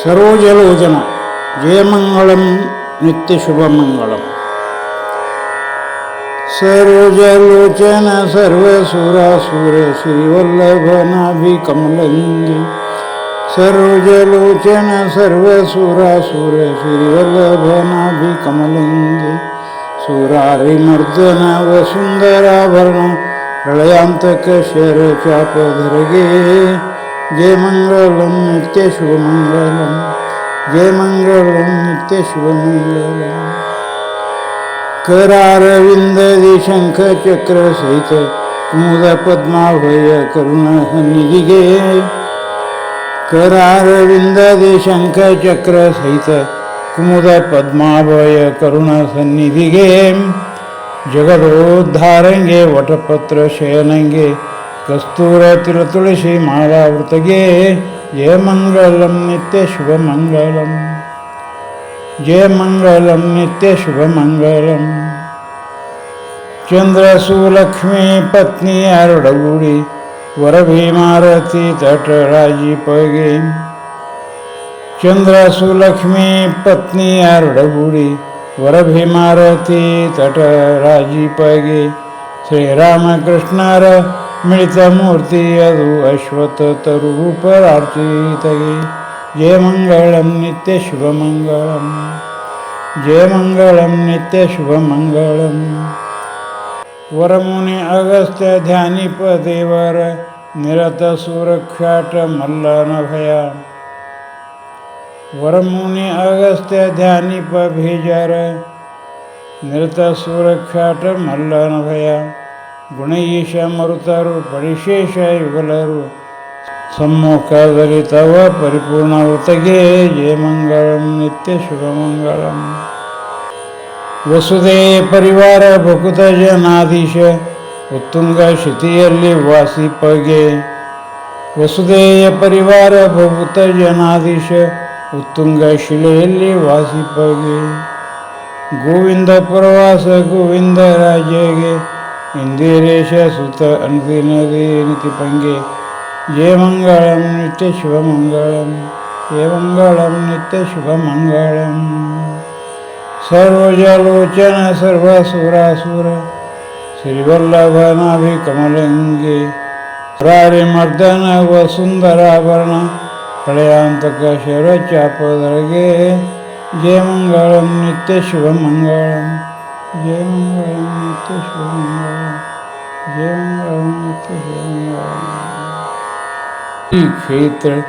सरोजलोचन जयमंगलम नित्यशुभमंगलम। सरोजलोचन सर्वसुरासुर श्रीवल्लभनाभिकमलंगी। सरोजलोचन सर्वसुरासुर श्रीवल्लभनाभिकमलंगी। सुरारिमर्दन वसुंधराभरण प्रलयांतक शरचापधरगे। जय मंगलम नित्यशुभमंगलम। जय मंगलम नित्यशुभमंगलम। करारविंद शंख चक्र सहित कुमुद पद्माभय करुणानिधिगे। करारविंद शंख चक्र सहित कुमुद पद्माभय करुणासन्निधिगे। जगदोद्धारंगे वटपत्र शयनंगे कस्तूर तिलतुलसी मालावृतगे। जय मंगलम नित्यशुभमंगलम। जय मंगलम नित्यशुभमंगलम। चंद्रसुलक्ष्मी पत्नी आरुडगुडी वरभीमारती तटराजीपगे। चंद्रसुलक्ष्मी पत्नी आरुडगुडी वरभीमारती तटराजीपगे। श्रीरामकृष्णर मिलितमूर्ति यदु अश्वत तरुरूपरार्चितगे। जय मंगलम नित्यशुभमंगलम। जय मंगलम नित्यशुभमंगलम। वरमुनि अगस्त्य ध्यानिपदेवर निरत सुरक्षाट मल्लनभया। वरमुनि अगस्त्य ध्यानिपभिजर निरत सुरक्षाट मल्लनभया। गुणईश मरुतरु परिशेष युगलरु सम्मुखದಲ್ಲಿ ತವ ಪರಿಪೂರ್ಣ ವೃತಗೆ. ಜಯ ಮಂಗಳಂ ನಿತ್ಯಶುಭಮಂಗಳಂ. ವಸುದೇಯ ಪರಿವಾರ ಭಕುತ ಜನಾಧೀಶ ಉತ್ತುಂಗ ಶಿತಿಯಲ್ಲಿ ವಾಸಿಪಗೆ. ವಸುದೇಯ ಪರಿವಾರ ಭಕುತ ಜನಾಧೀಶ ಉತ್ತುಂಗ ಶಿಲೆಯಲ್ಲಿ ವಾಸಿಪಗೆ. ಗೋವಿಂದ ಪ್ರವಾಸ ಗೋವಿಂದ ರಾಜಗೆ ಇಂದಿರೇಶ ಸುತ ಅನುದಿನದೇ ನಿತಿಪಂಗೆ. जय मंगलम नित्यशुभमंगलम। जय मंगलम नित्यशुभमंगलम। सरोजलोचन सर्वसुरासुर श्रीवल्लभनाभिकमलंगे। सुरारिमर्दन वसुंधराभरण प्रलयांतक शरचापधरगे। जय मंगलम नित्यशुभमंगलम। जय मंगलम नित्यशुभमंगलम। जय मंगलम नित्यशुभमंगलम। क्षेत्र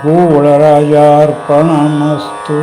गोवळराजार्पणमस्तु।